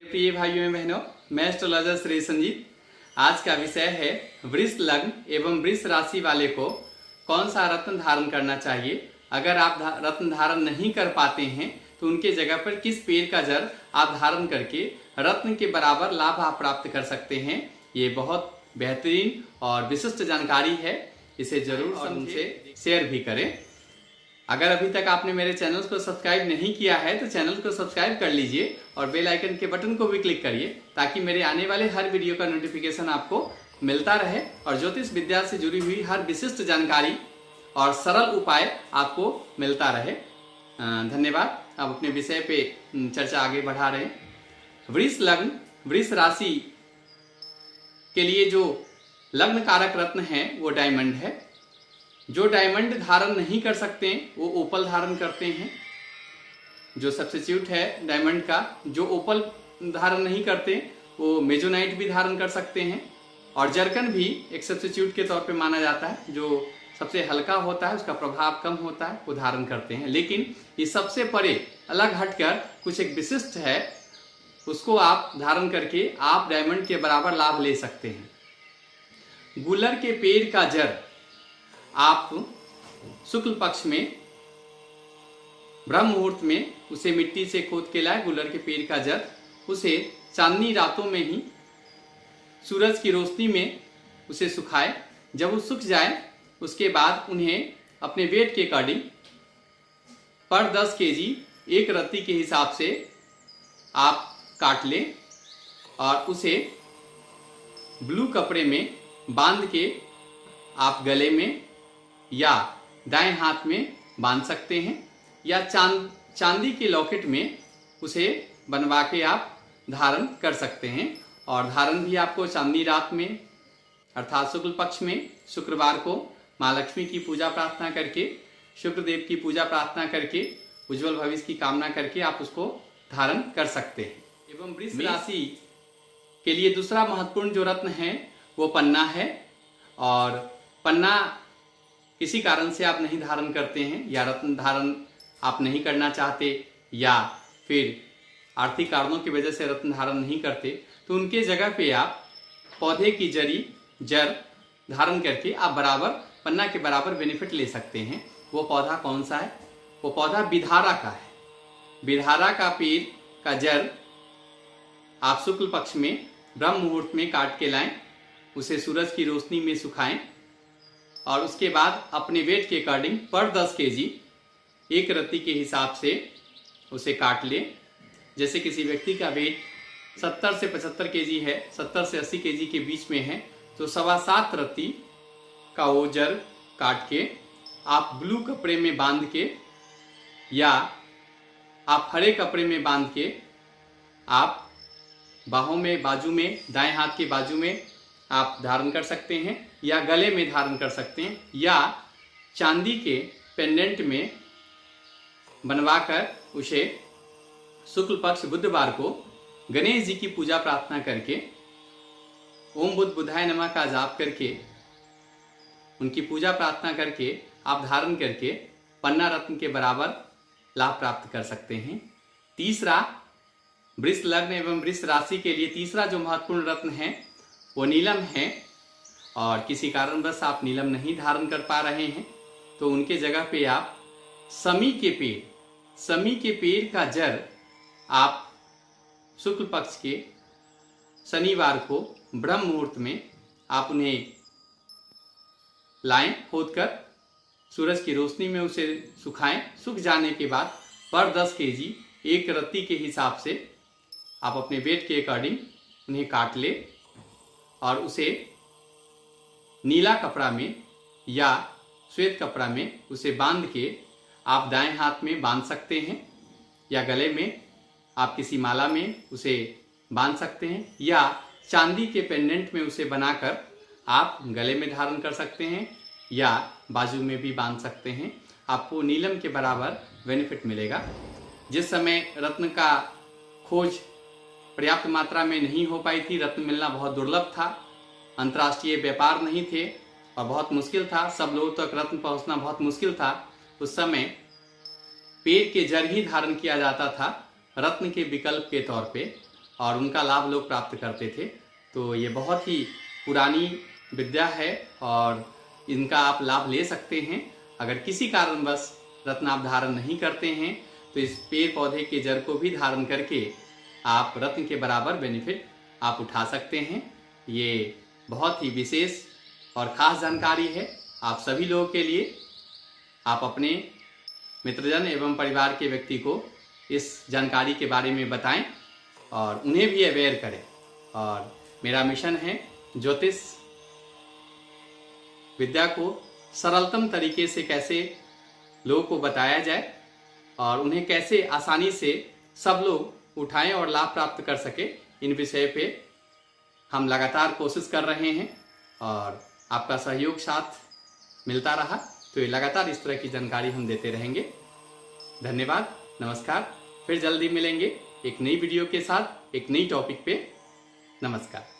प्रिय भाइयों एवं बहनों, मैं एस्ट्रोलॉजर श्री संजीत। आज का विषय है वृष लग्न एवं वृष राशि वाले को कौन सा रत्न धारण करना चाहिए। अगर आप रत्न धारण नहीं कर पाते हैं तो उनके जगह पर किस पेड़ का जड़ आप धारण करके रत्न के बराबर लाभ आप प्राप्त कर सकते हैं। ये बहुत बेहतरीन और विशिष्ट जानकारी है, इसे जरूर उनसे शेयर भी करें। अगर अभी तक आपने मेरे चैनल को सब्सक्राइब नहीं किया है तो चैनल को सब्सक्राइब कर लीजिए और बेल आइकन के बटन को भी क्लिक करिए ताकि मेरे आने वाले हर वीडियो का नोटिफिकेशन आपको मिलता रहे और ज्योतिष विद्या से जुड़ी हुई हर विशिष्ट जानकारी और सरल उपाय आपको मिलता रहे। धन्यवाद। अब अपने विषय पे चर्चा आगे बढ़ा रहे हैं। वृष लग्न वृष राशि के लिए जो लग्न कारक रत्न है वो डायमंड है। जो डायमंड धारण नहीं कर सकते वो ओपल धारण करते हैं। जो सब्स्टिट्यूट है डायमंड का, जो ओपल धारण नहीं करते वो मेजोनाइट भी धारण कर सकते हैं। और जर्कन भी एक सब्स्टिट्यूट के तौर पे माना जाता है, जो सबसे हल्का होता है, उसका प्रभाव कम होता है, वो धारण करते हैं। लेकिन ये सबसे परे अलग हटकर कुछ एक विशिष्ट है, उसको आप धारण करके आप डायमंड के बराबर लाभ ले सकते हैं। गुलर के पेड़ का जड़ आप शुक्ल पक्ष में ब्रह्म मुहूर्त में उसे मिट्टी से खोद के लाए। गुलर के पेड़ का जड़ उसे चांदनी रातों में ही सूरज की रोशनी में उसे सुखाए। जब वो सूख जाए उसके बाद उन्हें अपने वेट के अकॉर्डिंग पर 10 केजी एक रत्ती के हिसाब से आप काट लें और उसे ब्लू कपड़े में बांध के आप गले में या दाएं हाथ में बांध सकते हैं या चांदी के लॉकेट में उसे बनवा के आप धारण कर सकते हैं। और धारण भी आपको चांदनी रात में अर्थात शुक्ल पक्ष में शुक्रवार को माँ लक्ष्मी की पूजा प्रार्थना करके, शुक्रदेव की पूजा प्रार्थना करके, उज्जवल भविष्य की कामना करके आप उसको धारण कर सकते हैं। एवं वृष राशि के लिए दूसरा महत्वपूर्ण जो रत्न है वो पन्ना है। और पन्ना किसी कारण से आप नहीं धारण करते हैं या रत्न धारण आप नहीं करना चाहते या फिर आर्थिक कारणों की वजह से रत्न धारण नहीं करते तो उनके जगह पे आप पौधे की जड़ धारण करके आप बराबर पन्ना के बराबर बेनिफिट ले सकते हैं। वो पौधा कौन सा है? वो पौधा बिधारा का है। बिधारा का पेड़ का जड़ आप शुक्ल पक्ष में ब्रह्म मुहूर्त में काट के लाएं, उसे सूरज की रोशनी में सुखाएं और उसके बाद अपने वेट के अकॉर्डिंग पर 10 केजी एक रत्ती के हिसाब से उसे काट ले। जैसे किसी व्यक्ति का वेट 70 से 75 केजी है, 70 से 80 केजी के बीच में है, तो 7.25 रत्ती का वो जड़ काट के आप ब्लू कपड़े में बांध के या आप हरे कपड़े में बांध के आप बाहों में, बाजू में, दाएं हाथ के बाजू में आप धारण कर सकते हैं या गले में धारण कर सकते हैं या चांदी के पेंडेंट में बनवाकर उसे शुक्ल पक्ष बुधवार को गणेश जी की पूजा प्रार्थना करके ओम बुद्ध बुधाय नमः का जाप करके उनकी पूजा प्रार्थना करके आप धारण करके पन्ना रत्न के बराबर लाभ प्राप्त कर सकते हैं। तीसरा, वृष लग्न एवं वृष राशि के लिए तीसरा जो महत्वपूर्ण रत्न है वो नीलम है। और किसी कारणवश आप नीलम नहीं धारण कर पा रहे हैं तो उनके जगह पे आप समी के पेड़ का जड़ आप शुक्ल पक्ष के शनिवार को ब्रह्म मुहूर्त में आप उन्हें लाएं, खोद कर सूरज की रोशनी में उसे सुखाएं। सूख जाने के बाद पर 10 केजी एक रत्ती के हिसाब से आप अपने वेट के अकॉर्डिंग उन्हें काट ले और उसे नीला कपड़ा में या श्वेत कपड़ा में उसे बांध के आप दाएं हाथ में बांध सकते हैं या गले में आप किसी माला में उसे बांध सकते हैं या चांदी के पेंडेंट में उसे बनाकर आप गले में धारण कर सकते हैं या बाजू में भी बांध सकते हैं। आपको नीलम के बराबर बेनिफिट मिलेगा। जिस समय रत्न का खोज पर्याप्त मात्रा में नहीं हो पाई थी, रत्न मिलना बहुत दुर्लभ था, अंतर्राष्ट्रीय व्यापार नहीं थे और बहुत मुश्किल था, सब लोगों तक रत्न पहुंचना बहुत मुश्किल था, उस समय पेड़ के जड़ ही धारण किया जाता था रत्न के विकल्प के तौर पे। और उनका लाभ लोग प्राप्त करते थे। तो ये बहुत ही पुरानी विद्या है और इनका आप लाभ ले सकते हैं। अगर किसी कारणवश रत्न आप धारण नहीं करते हैं तो इस पेड़ पौधे के जड़ को भी धारण करके आप रत्न के बराबर बेनिफिट आप उठा सकते हैं। ये बहुत ही विशेष और ख़ास जानकारी है आप सभी लोगों के लिए। आप अपने मित्रजन एवं परिवार के व्यक्ति को इस जानकारी के बारे में बताएं और उन्हें भी अवेयर करें। और मेरा मिशन है ज्योतिष विद्या को सरलतम तरीके से कैसे लोगों को बताया जाए और उन्हें कैसे आसानी से सब लोग उठाएं और लाभ प्राप्त कर सके, इन विषय पे हम लगातार कोशिश कर रहे हैं और आपका सहयोग साथ मिलता रहा तो ये लगातार इस तरह की जानकारी हम देते रहेंगे। धन्यवाद, नमस्कार। फिर जल्दी मिलेंगे एक नई वीडियो के साथ, एक नई टॉपिक पे। नमस्कार।